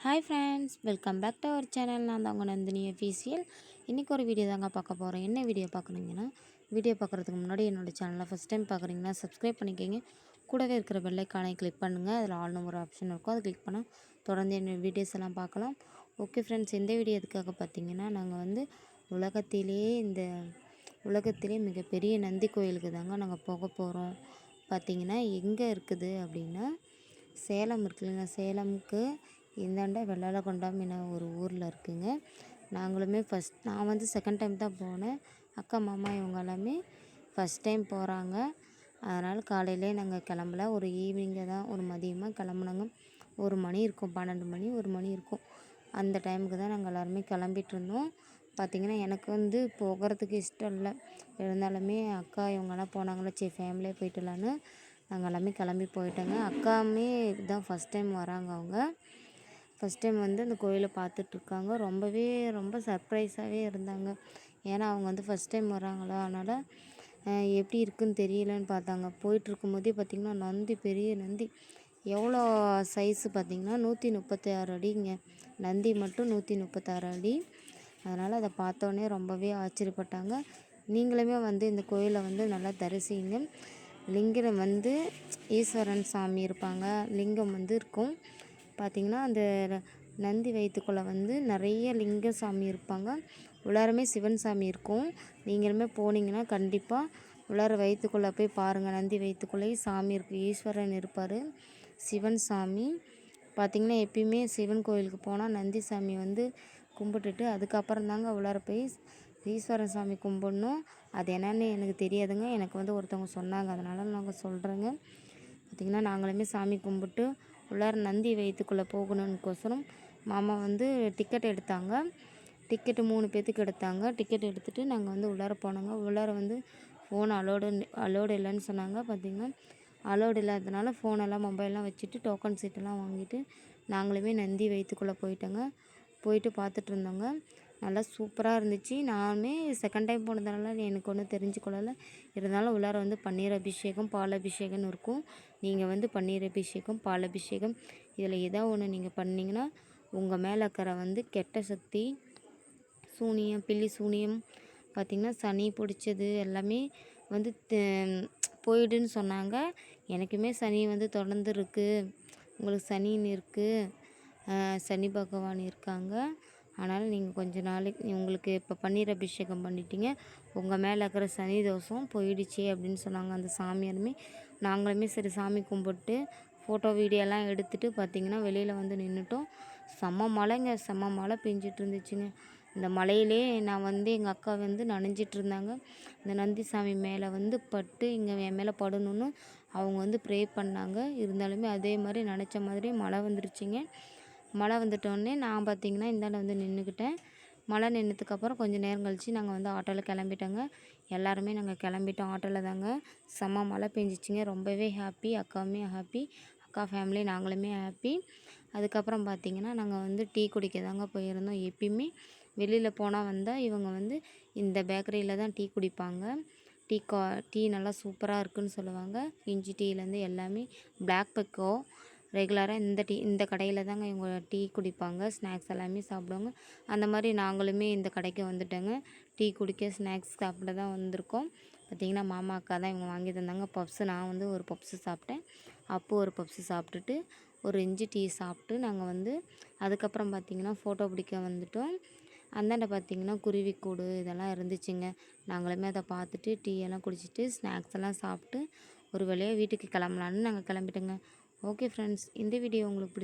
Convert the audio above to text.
Hi friends, welcome back to our channel. நான் தான் உங்கள் நந்தினி அஃபீஷியல். இன்றைக்கி ஒரு வீடியோ தாங்க பார்க்க போகிறோம். என்ன வீடியோ பார்க்குறீங்கன்னா, வீடியோ பார்க்குறதுக்கு முன்னாடி என்னோடய சேனலை ஃபஸ்ட் டைம் பார்க்குறீங்கன்னா சப்ஸ்கிரைப் பண்ணிக்கோங்க. கூடவே இருக்கிற பெல் ஐக்கானை கிளிக் பண்ணுங்கள். அதில் ஆல்னு ஒரு ஆப்ஷன் இருக்கும், அதை கிளிக் பண்ணால் தொடர்ந்து என்னோடய வீடியோஸ் எல்லாம் பார்க்கலாம். ஓகே ஃப்ரெண்ட்ஸ், இந்த வீடியோ எதுக்காக பார்த்தீங்கன்னா, நாங்கள் வந்து உலகத்திலே மிகப்பெரிய நந்தி கோயிலுக்கு தாங்க நாங்கள் போக போகிறோம். பார்த்திங்கன்னா எங்கே இருக்குது அப்படின்னா, சேலம் இருக்குதுங்க. சேலமுக்கு இந்தாண்ட வெள்ளாளகொண்டாம் என ஒரு ஊரில் இருக்குதுங்க. நாங்களுமே நான் வந்து செகண்ட் டைம் தான் போனேன். அக்கா மாமா இவங்க எல்லாமே ஃபஸ்ட் டைம் போகிறாங்க. அதனால் காலையிலே நாங்கள் கிளம்பல, ஒரு ஈவினிங்கை தான், ஒரு மதியமாக கிளம்புனாங்க. 1 மணி இருக்கும், 12 மணி 1 மணி இருக்கும். அந்த டைமுக்கு தான் நாங்கள் எல்லாருமே கிளம்பிட்டுருந்தோம். பார்த்திங்கன்னா எனக்கு வந்து போகிறதுக்கு இஷ்டம் இல்லை. இருந்தாலுமே அக்கா இவங்கெல்லாம் போனாங்களே, சரி ஃபேமிலியாக போயிட்டுலான்னு நாங்கள் எல்லாமே கிளம்பி போயிட்டோங்க. அக்காவுமே இதுதான் ஃபஸ்ட் டைம் வராங்க. அவங்க ஃபஸ்ட் டைம் வந்து அந்த கோயிலை பார்த்துட்ருக்காங்க. ரொம்ப சர்ப்ரைஸாகவே இருந்தாங்க. ஏன்னா அவங்க வந்து ஃபஸ்ட் டைம் வராங்களா, அதனால் எப்படி இருக்குதுன்னு தெரியலன்னு பார்த்தாங்க. போயிட்டுருக்கும்போதே பார்த்திங்கன்னா நந்தி, பெரிய நந்தி, எவ்வளோ சைஸு பார்த்திங்கன்னா 136 அடிங்க. நந்தி மட்டும் 136 அடி. அதனால் அதை பார்த்தோன்னே ரொம்பவே ஆச்சரியப்பட்டாங்க. நீங்களுமே வந்து இந்த கோயிலை வந்து நல்லா தரிசிங்க. லிங்கம் வந்து ஈஸ்வரன் சாமி இருப்பாங்க, லிங்கம் வந்து இருக்கும். பார்த்திங்கன்னா அந்த நந்தி வயிற்றுக்குள்ளே வந்து நிறைய லிங்க சாமி இருப்பாங்க. உள்ளாரமே சிவன் சாமி இருக்கும். நீங்களுமே போனீங்கன்னா கண்டிப்பாக உள்ளார வயிற்றுக்குள்ளே போய் பாருங்கள். நந்தி வயிற்றுக்குள்ளேயே சாமி இருக்குது, ஈஸ்வரன் இருப்பார், சிவன் சாமி. பார்த்திங்கன்னா எப்பயுமே சிவன் கோயிலுக்கு போனால் நந்தி சாமி வந்து கும்பிட்டுட்டு அதுக்கப்புறம் தாங்க உள்ளார போய் ஈஸ்வரன் சாமி கும்பிடணும். அது என்னென்னு எனக்கு தெரியாதுங்க. எனக்கு வந்து ஒருத்தவங்க சொன்னாங்க, அதனால் நாங்கள் சொல்கிறேங்க. பார்த்திங்கன்னா நாங்களுமே சாமி கும்பிட்டு உள்ளார நந்தி வயிற்றுக்குள்ளே போகணுன்னுக்கோசரம் மாமா வந்து டிக்கெட் எடுத்தாங்க. டிக்கெட்டு 3 பேர்த்துக்கு எடுத்தாங்க. டிக்கெட் எடுத்துகிட்டு நாங்கள் வந்து உள்ளார போனோங்க. உள்ளார வந்து ஃபோன் அலோடு இல்லைன்னு சொன்னாங்க. பார்த்திங்கன்னா அலோடு இல்லாததுனால ஃபோனெல்லாம் மொபைல்லாம் வச்சுட்டு டோக்கன் சீட்டெல்லாம் வாங்கிட்டு நாங்களுமே நந்தி வயிற்றுக்குள்ளே போயிட்டோங்க. போயிட்டு பார்த்துட்டு இருந்தோங்க. நல்லா சூப்பராக இருந்துச்சு. நானுமே செகண்ட் டைம் போனதுனால எனக்கு ஒன்றும் தெரிஞ்சுக்கொள்ளலை. இருந்தாலும் உள்ளார வந்து பன்னீர் அபிஷேகம், பால் அபிஷேகம்னு இருக்கும். நீங்கள் வந்து பன்னீர் அபிஷேகம், பால் அபிஷேகம் இதில் ஏதாவது ஒன்று நீங்கள் பண்ணிங்கன்னா உங்கள் மேலே இருக்கிற வந்து கெட்ட சக்தி, சூனியம், பில்லி சூனியம், பார்த்திங்கன்னா சனி பிடிச்சது எல்லாமே வந்து போயிடுன்னு சொன்னாங்க. எனக்குமே சனி வந்து தொடர்ந்து இருக்குது. உங்களுக்கு சனின்னு இருக்குது, சனி பகவான் இருக்காங்க. அதனால் நீங்கள் கொஞ்ச நாளைக்கு உங்களுக்கு இப்போ பன்னீர் அபிஷேகம் பண்ணிட்டீங்க, உங்கள் மேலே இருக்கிற சனி தோஷம் போயிடுச்சு அப்படின்னு சொன்னாங்க அந்த சாமியாருமே. நாங்களுமே சரி சாமி கும்பிட்டு ஃபோட்டோ வீடியோலாம் எடுத்துகிட்டு பார்த்திங்கன்னா வெளியில் வந்து நின்றுட்டோம். செம்ம மழை பெஞ்சிட்டு இருந்துச்சுங்க. இந்த மழையிலே நான் வந்து எங்கள் அக்கா வந்து நனைஞ்சிட்டு இருந்தாங்க. இந்த நந்தி சாமி மேலே வந்து பட்டு இங்கே என் மேலே படணுன்னு அவங்க வந்து ப்ரே பண்ணாங்க. இருந்தாலுமே அதே மாதிரி நினச்ச மாதிரி மழை வந்துருச்சுங்க. மழை வந்துட்டோடனே நான் பார்த்திங்கன்னா இந்தாண்ட வந்து நின்றுக்கிட்டேன். மழை நின்றதுக்கப்புறம் கொஞ்சம் நேரம் கழித்து நாங்கள் வந்து ஆட்டோவில் கிளம்பிட்டோங்க. எல்லாருமே நாங்கள் கிளம்பிட்டோம் ஆட்டோவில் தாங்க. செம்ம மழை பெஞ்சிச்சிங்க. ரொம்பவே ஹாப்பி. அக்காவுமே ஹாப்பி, அக்கா ஃபேமிலி நாங்களுமே ஹாப்பி. அதுக்கப்புறம் பார்த்திங்கன்னா நாங்கள் வந்து டீ குடிக்க தாங்க போயிருந்தோம். எப்பயுமே வெளியில் போனால் வந்தால் இவங்க வந்து இந்த பேக்கரியில் தான் டீ குடிப்பாங்க. டீ நல்லா சூப்பராக இருக்குதுன்னு சொல்லுவாங்க. இஞ்சி டீலேருந்து எல்லாமே. பிளாக் பெக்கோ ரெகுலராக இந்த கடையில் தாங்க இவங்க டீ குடிப்பாங்க. ஸ்நாக்ஸ் எல்லாமே சாப்பிடுவாங்க. அந்த மாதிரி நாங்களுமே இந்த கடைக்கு வந்துட்டோங்க. டீ குடிக்க, ஸ்நாக்ஸ் சாப்பிட தான் வந்திருக்கோம். பார்த்திங்கன்னா மாமா அக்கா தான் இவங்க வாங்கி தந்தாங்க பப்ஸு. நான் வந்து ஒரு பப்ஸு சாப்பிட்டேன், அப்போ ஒரு பப்ஸு சாப்பிட்டுட்டு ஒரு இஞ்சி டீ சாப்பிட்டு நாங்கள் வந்து அதுக்கப்புறம் பார்த்திங்கன்னா ஃபோட்டோ பிடிக்க வந்துட்டோம். அந்தாண்ட பார்த்திங்கன்னா குருவிக்கூடு இதெல்லாம் இருந்துச்சுங்க. நாங்களுமே அதை பார்த்துட்டு டீ எல்லாம் குடிச்சிட்டு ஸ்நாக்ஸ் எல்லாம் சாப்பிட்டு ஒரு வழியாக வீட்டுக்கு கிளம்பலான்னு நாங்கள் கிளம்பிட்டோங்க. ஓகே ஃப்ரெண்ட்ஸ், இந்த வீடியோ உங்களுக்கு